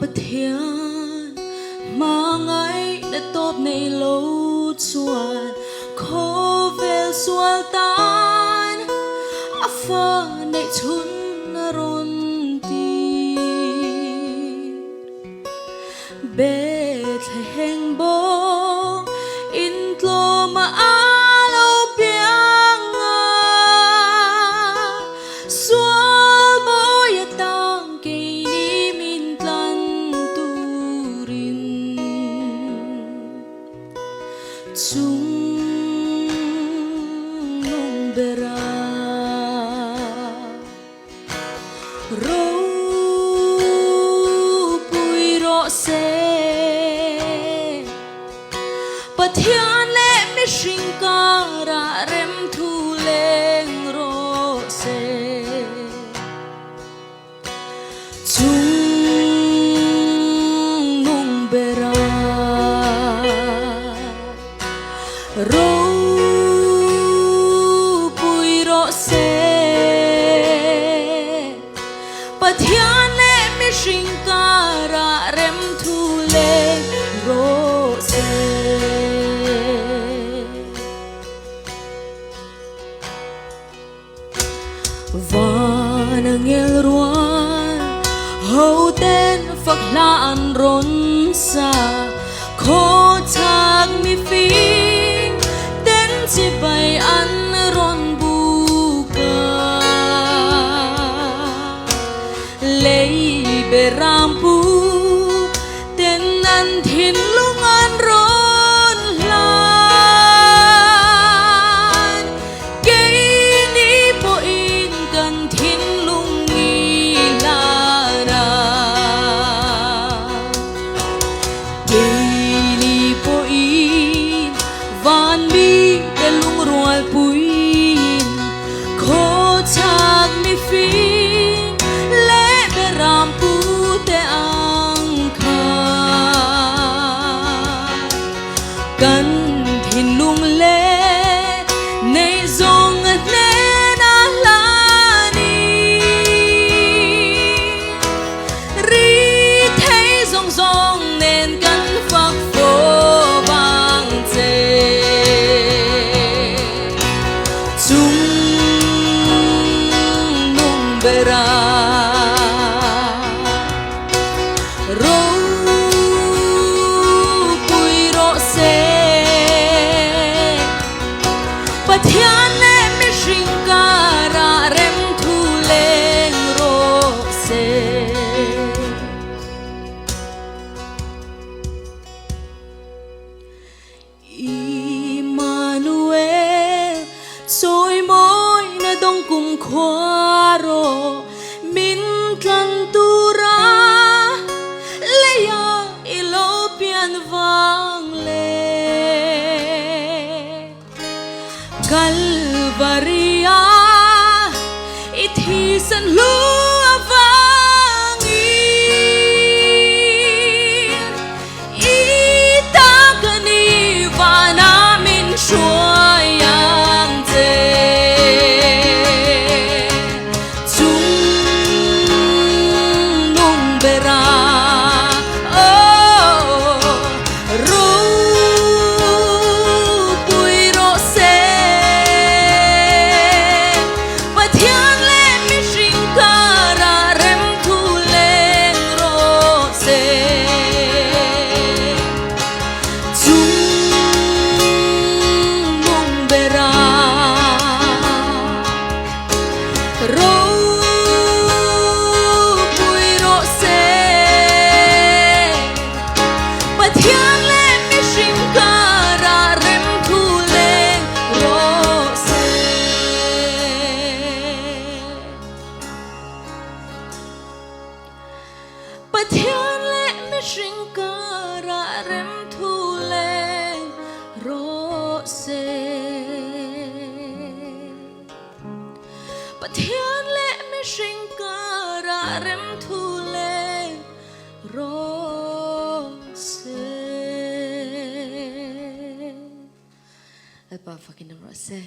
bất thiên mà ngay đã tốt này lâu chuan khó về xuân tan áp phơ này chun ron ti bê thay heng bông in tlo mà alo biang xuân bôi tang cây ni min tlan turin chung nung bera rawh pui ro se pathian le mi shingkara rem thu leng ro se chung nung bera rawh pui ro se pathian le mi shingkara rem thu leng ro se vanangel ruan hậu tên phật la an ron sa khó thác mi phi tên chỉ bay an ron bu ca lấy bê ram pu tên an thiên lung an ron lan cây ni po in gần thiên lung nghi la na cây ni po in van mi tên lung rual puin khó thác mi phi ram pu te ang kha kan thin lung le nei zong ne na la ni ri thei zong zong nen kan phak pho bang che chung nung bera rawh pui ro se pathian le mi shingkara rem thu leng ro se Emmanuel trôi môi na dong kum khoa ro min tlan tu ra vang le Calvaria ithi san lu vang i ta kani vana min shua yang te chung nung bera pathian le mi shingkara rem thu leng ro se pathian le mi shingkara rem thu leng ro se apa fucking ro se